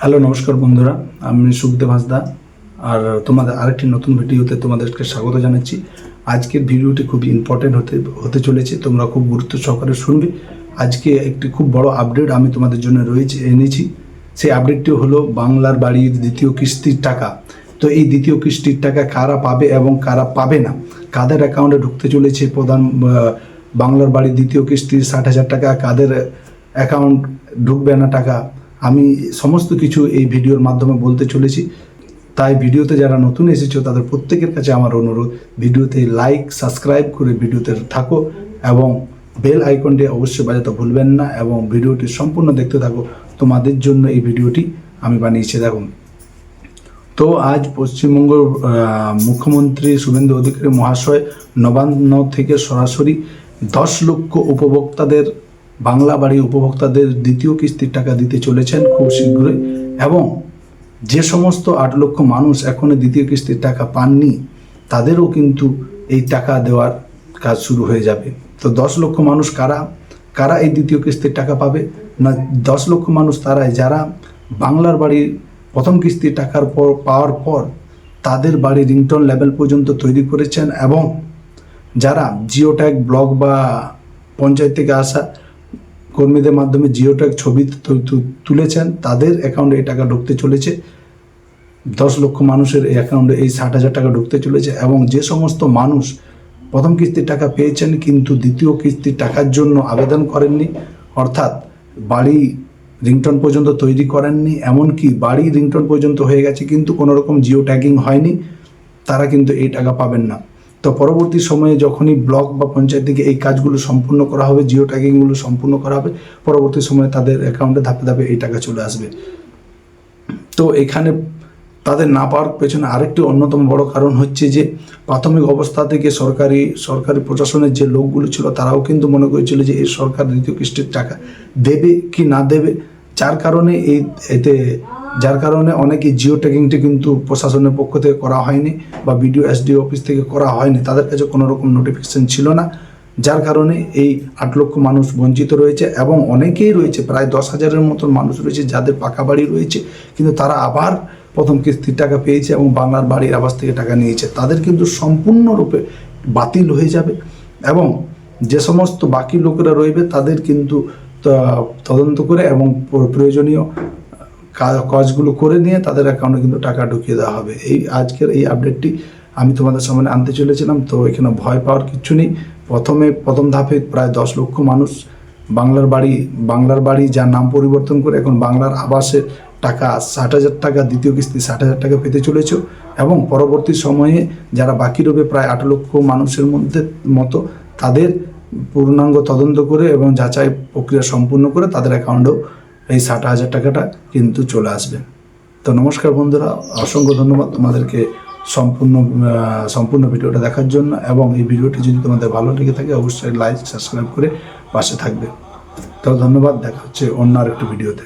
Hello নমস্কার বন্ধুরা, আমি সুখদেব হাসদা। আর তোমাদের আরেকটি নতুন ভিডিওতে তোমাদেরকে স্বাগত জানাচ্ছি। আজকের ভিডিওটি খুব ইম্পর্টেন্ট হতে চলেছে, তোমরা খুব গুরুত্ব সহকারে শুনবে। আজকে একটি খুব বড় আপডেট আমি তোমাদের জন্য এনেছি। সেই আপডেটটি হলো বাংলার বাড়ির দ্বিতীয় কিস্তির টাকা। তো এই দ্বিতীয় কিস্তির টাকা কারা পাবে এবং কারা পাবে না, কাদের অ্যাকাউন্টে ঢুকতে চলেছে বাংলার বাড়ির দ্বিতীয় কিস্তির 60,000 টাকা, কাদের অ্যাকাউন্ট ঢুকবে না টাকা, আমি সমস্ত কিছু এই ভিডিওর মাধ্যমে বলতে চলেছি। তাই ভিডিওতে যারা নতুন এসেছো তাদের প্রত্যেকের কাছে আমার অনুরোধ, ভিডিওতে লাইক সাবস্ক্রাইব করে ভিডিওতে থাকো এবং বেল আইকনটি অবশ্যই বাজাতে ভুলবেন না এবং ভিডিওটি সম্পূর্ণ দেখতে থাকো। তোমাদের জন্য এই ভিডিওটি আমি বানিয়েছি। দেখুন, তো আজ পশ্চিমবঙ্গ মুখ্যমন্ত্রী শুভেন্দু অধিকারী মহাশয় নবান্ন থেকে সরাসরি 10 লক্ষ উপভোক্তাদের, বাংলা বাড়ি উপভোক্তাদের দ্বিতীয় কিস্তির টাকা দিতে চলেছেন খুব শীঘ্রই। এবং যে সমস্ত 8 লক্ষ মানুষ এখনো দ্বিতীয় কিস্তির টাকা পাননি, তাদেরও কিন্তু এই টাকা দেওয়ার কাজ শুরু হয়ে যাবে। তো 10 লক্ষ মানুষ কারা এই দ্বিতীয় কিস্তির টাকা পাবে না? 10 লক্ষ মানুষ তারাই যারা বাংলার বাড়ির প্রথম কিস্তির টাকার পাওয়ার পর তাদের বাড়ি রিংটোন লেভেল পর্যন্ত তৈরি করেছেন এবং যারা জিও ট্যাগ ব্লক বা পঞ্চায়েত থেকে আসা কর্মীদের মাধ্যমে জিও ট্যাগ ছবি তুলেছেন, তাদের অ্যাকাউন্টে এই টাকা ঢুকতে চলেছে। 10 লক্ষ মানুষের এই অ্যাকাউন্টে এই 60,000 টাকা ঢুকতে চলেছে। এবং যে সমস্ত মানুষ প্রথম কিস্তির টাকা পেয়েছেন কিন্তু দ্বিতীয় কিস্তির টাকার জন্য আবেদন করেননি, অর্থাৎ বাড়ি রিংটোন পর্যন্ত তৈরি করেননি, এমনকি বাড়ি রিংটোন পর্যন্ত হয়ে গেছে কিন্তু কোনো রকম জিও ট্যাগিং হয়নি, তারা কিন্তু এই টাকা পাবেন না। তো পরবর্তী সময়ে যখনই ব্লক বা পঞ্চায়েত থেকে এই কাজগুলো সম্পূর্ণ করা হবে, জিও ট্যাগিংগুলো সম্পূর্ণ করা হবে, পরবর্তী সময়ে তাদের অ্যাকাউন্টে ধাপে ধাপে এই টাকা চলে আসবে। তো এখানে তাদের না পাওয়ার পেছনে আরেকটি অন্যতম বড় কারণ হচ্ছে যে প্রাথমিক অবস্থা থেকে সরকারি প্রশাসনের যে লোকগুলো ছিল তারাও কিন্তু মনে করেছিল যে এই সরকার দ্বিতীয় কিস্তির টাকা দেবে কি না দেবে, যার কারণে অনেকে জিও ট্যাগিংটি কিন্তু প্রশাসনের পক্ষ থেকে করা হয়নি বা বিডিও এসডিও অফিস থেকে করা হয়নি, তাদের কাছে কোনো রকম নোটিফিকেশন ছিল না, যার কারণে এই 8 লক্ষ মানুষ বঞ্চিত রয়েছে। এবং অনেকেই রয়েছে, প্রায় 10,000-এর মতন মানুষ রয়েছে যাদের পাকা বাড়ি রয়েছে কিন্তু তারা আবার প্রথম কিস্তির টাকা পেয়েছে এবং বাংলার বাড়ির আবাস থেকে টাকা নিয়েছে, তাদের কিন্তু সম্পূর্ণরূপে বাতিল হয়ে যাবে। এবং যে সমস্ত বাকি লোকেরা রইবে তাদের কিন্তু তদন্ত করে এবং প্রয়োজনীয় কাজগুলো করে নিয়ে তাদের অ্যাকাউন্টে কিন্তু টাকা ঢুকিয়ে দেওয়া হবে। আজকের এই আপডেটটি আমি তোমাদের সামনে আনতে চলেছিলাম। তো এখানে ভয় পাওয়ার কিছু নেই। প্রথম ধাপে প্রায় 10 লক্ষ মানুষ বাংলার বাড়ি যার নাম পরিবর্তন করে এখন বাংলার আবাসের টাকা 60,000 টাকা, দ্বিতীয় কিস্তি 60,000 টাকা পেতে চলেছে। এবং পরবর্তী সময়ে যারা বাকি রবে প্রায় 8 লক্ষ মানুষের মতো তাদের পূর্ণাঙ্গ তদন্ত করে এবং যাচাই প্রক্রিয়া সম্পূর্ণ করে তাদের অ্যাকাউন্টেও এই 60,000 টাকাটা কিন্তু চলে আসবে। তো নমস্কার বন্ধুরা, অসংখ্য ধন্যবাদ তোমাদেরকে সম্পূর্ণ ভিডিওটা দেখার জন্য। এবং এই ভিডিওটি যদি তোমাদের ভালো লেগে থাকে অবশ্যই লাইক সাবস্ক্রাইব করে পাশে থাকবে। তো ধন্যবাদ, দেখা হচ্ছে অন্য আরেকটি ভিডিওতে।